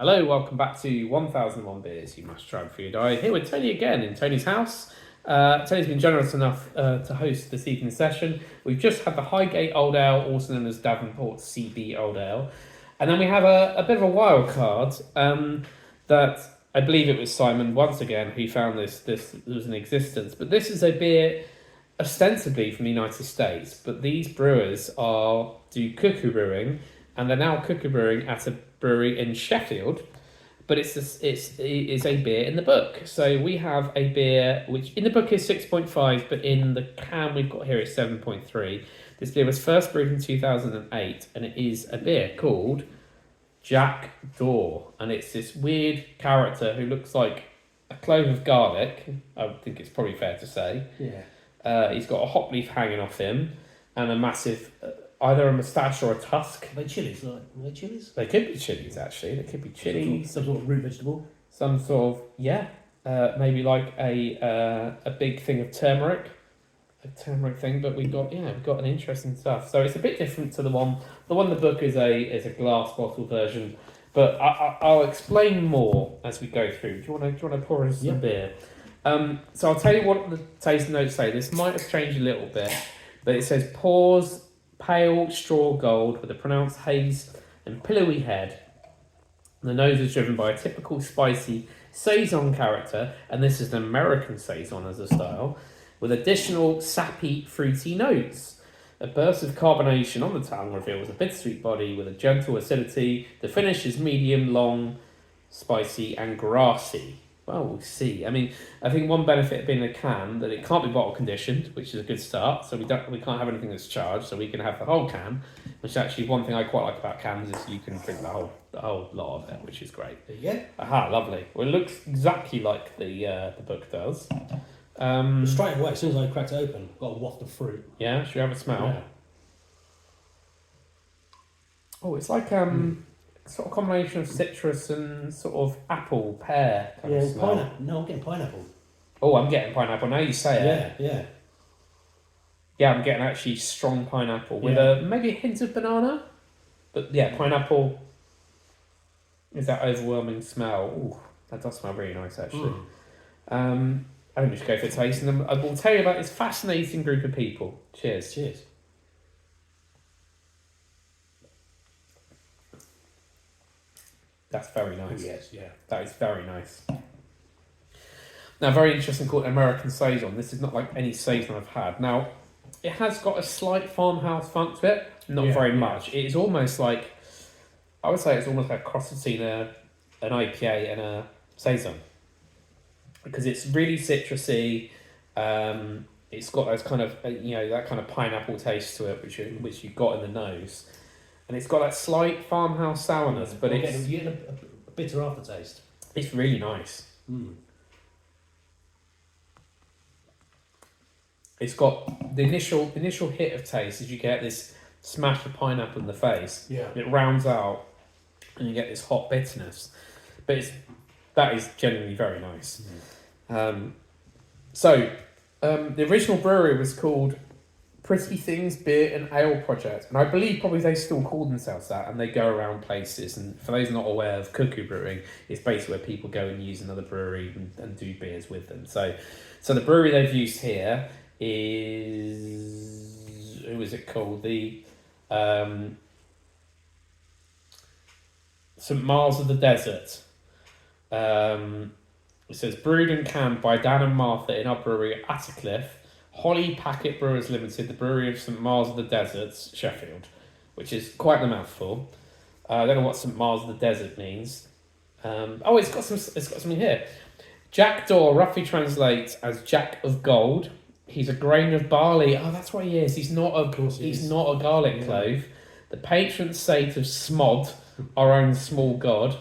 Hello, welcome back to 1001 Beers You Must Try Before You Die. Here with Tony again in Tony's house. Tony's been generous enough to host this evening's session. We've just had the Highgate Old Ale, also known as Davenport CB Old Ale. And then we have a bit of a wild card that I believe it was Simon, once again, who found this was in existence. But this is a beer ostensibly from the United States, but these brewers do cuckoo brewing, and they're now cuckoo brewing at a brewery in Sheffield, but it's a beer in the book. So we have a beer which in the book is 6.5, but in the can we've got here is 7.3. This beer was first brewed in 2008, and it is a beer called Jack Daw, and it's this weird character who looks like a clove of garlic. I think it's probably fair to say. Yeah. He's got a hop leaf hanging off him, and a massive, either a moustache or a tusk. Are they chilies? Are they chilies? They could be chilies, actually. They could be chilies. Some sort of root vegetable? Some sort of, yeah. Maybe like a big thing of turmeric. A turmeric thing, but we've got an interesting stuff. So it's a bit different to the one. The one in the book is a glass bottle version, but I'll explain more as we go through. Do you want to pour us some beer? So I'll tell you what the taste notes say. This might have changed a little bit, but it says pours pale straw gold with a pronounced haze and pillowy head. The nose is driven by a typical spicy saison character, and this is an American saison as a style, with additional sappy, fruity notes. A burst of carbonation on the tongue reveals a bittersweet body with a gentle acidity. The finish is medium, long, spicy, and grassy. Well, we'll see. I mean, I think one benefit of being a can that it can't be bottle conditioned, which is a good start. So we can't have anything that's charged, so we can have the whole can. Which actually one thing I quite like about cans is you can drink the whole lot of it, which is great. There you go. Aha, lovely. Well, it looks exactly like the book does. Straight away, as soon as I cracked it open, got a waft of fruit. Yeah, should we have a smell? Yeah. Oh, it's like sort of combination of citrus and sort of apple, pear kind of smell. Pineapple. No, I'm getting pineapple. Oh, I'm getting pineapple. Now you say it. Yeah. Yeah, I'm getting actually strong pineapple with maybe a hint of banana. But yeah, pineapple is that overwhelming smell. Ooh, that does smell really nice actually. I think we should go for a taste, and then I will tell you about this fascinating group of people. Cheers. Cheers. That's very nice. Oh, yes, yeah. That is very nice. Now, very interesting called American Saison. This is not like any Saison I've had. Now, it has got a slight farmhouse funk to it, not very much. It is almost like, I would say it's almost like a cross between an IPA and a Saison. Because it's really citrusy. It's got those kind of, that kind of pineapple taste to it, which you got in the nose. And it's got that slight farmhouse sourness, but you're getting a bitter aftertaste. It's really nice. It's got the initial hit of taste as you get this smash of pineapple in the face. Yeah. And it rounds out, and you get this hot bitterness. But that is genuinely very nice. The original brewery was called Pretty Things Beer and Ale Project, and I believe probably they still call themselves that, and they go around places. And for those not aware of cuckoo brewing, it's basically where people go and use another brewery and do beers with them. So the brewery they've used here is, who is it called? The St. Mars of the Desert. It says brewed and canned by Dan and Martha in our brewery at Attercliffe, Holly Packet Brewers Limited, the brewery of St. Mars of the Desert, Sheffield, which is quite the mouthful. I don't know what St. Mars of the Desert means. It's got something here. Jack Daw roughly translates as Jack of Gold. He's a grain of barley. Oh, that's what he is. He's not a garlic clove. The patron saint of Smod, our own small god.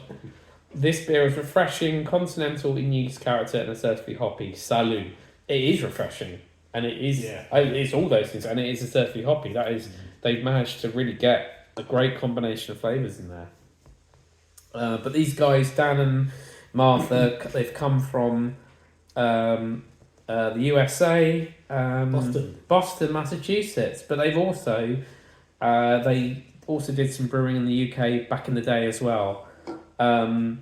This beer is refreshing, continental in yeast character and assertively hoppy. Salut. It is refreshing. And it is, it's all those things, and it is assertively hoppy. That is, they've managed to really get a great combination of flavours in there. But these guys, Dan and Martha, they've come from the USA, Boston, Massachusetts. But they've also, they also did some brewing in the UK back in the day as well. And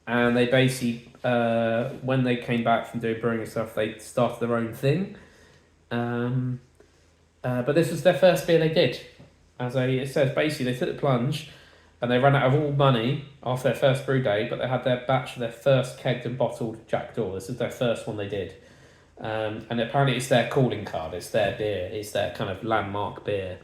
they basically, when they came back from doing brewing and stuff, they started their own thing. But this was their first beer they did. It says, basically, they took the plunge and they ran out of all money after their first brew day, but they had their batch of their first kegged and bottled Jackdaw. This is their first one they did. And apparently it's their calling card, it's their beer, it's their kind of landmark beer.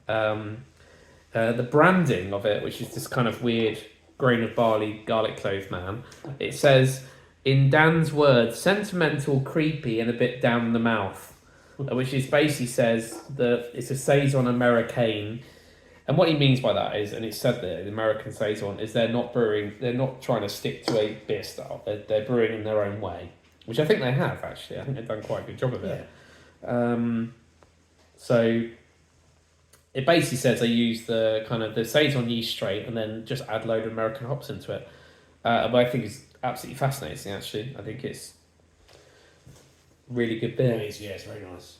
The branding of it, which is this kind of weird grain of barley, garlic clove man, it says, in Dan's words, sentimental, creepy, and a bit down the mouth. Which is basically says that it's a Saison Americaine. And what he means by that is, and it's said there, the American Saison, is they're not trying to stick to a beer style. They're brewing in their own way, which I think they have, actually. I think they've done quite a good job of it. Yeah. So it basically says they use the kind of the Saison yeast straight and then just add a load of American hops into it. But I think it's absolutely fascinating, actually. I think it's really good beer. It's very nice.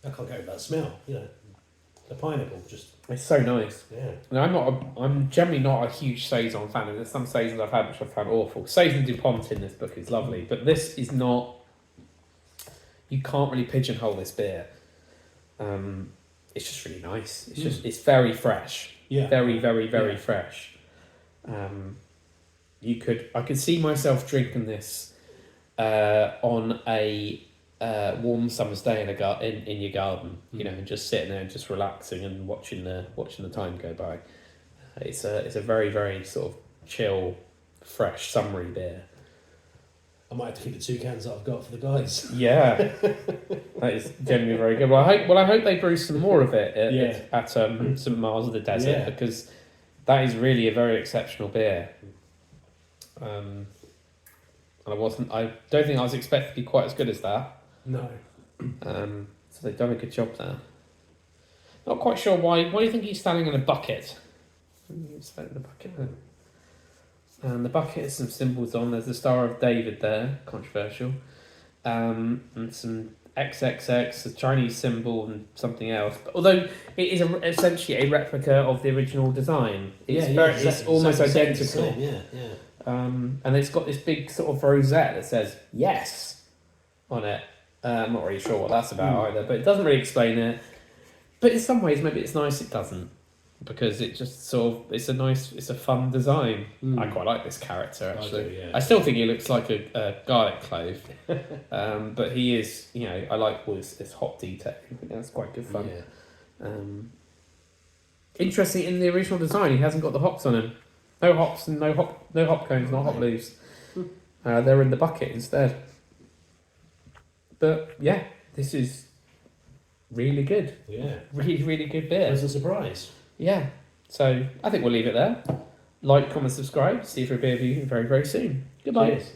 I can't go with that smell, The pineapple just... It's so nice. Yeah. Now, I'm generally not a huge Saison fan, and there's some Saisons I've had which I've found awful. Saison DuPont in this book is lovely, but this is not... You can't really pigeonhole this beer. It's just really nice. It's very fresh. Yeah. Very, very, very fresh. I could see myself drinking this on a warm summer's day in your garden, and just sitting there and just relaxing and watching the time go by. It's a very, very sort of chill, fresh, summery beer. I might have to keep the 2 cans that I've got for the guys. Yeah, that is genuinely very good. Well, I hope they brew some more of it at St Mars of the Desert, because that is really a very exceptional beer. And I don't think I was expecting to be quite as good as that. No. So they've done a good job there. Not quite sure why. Why do you think he's standing in a bucket? He's standing in a bucket there. And the bucket has some symbols on. There's the Star of David there, controversial. And some XXX, a Chinese symbol, and something else. But although it is essentially a replica of the original design. It's almost identical. Yeah. And it's got this big sort of rosette that says "yes" on it. I'm not really sure what that's about either, but it doesn't really explain it. But in some ways, maybe it's nice it doesn't, because it just it's a fun design. I quite like this character, actually. I still think he looks like a garlic clove, but he is. I like all this hop detailing. I think that's quite good fun. Yeah. Interesting, in the original design, he hasn't got the hops on him. No hops and no hop cones, not hop leaves. They're in the bucket instead. But yeah, this is really good. Yeah. Really, really good beer. Pleasant surprise. Yeah. So I think we'll leave it there. Like, comment, subscribe. See you for a beer review very, very soon. Goodbye. Cheers.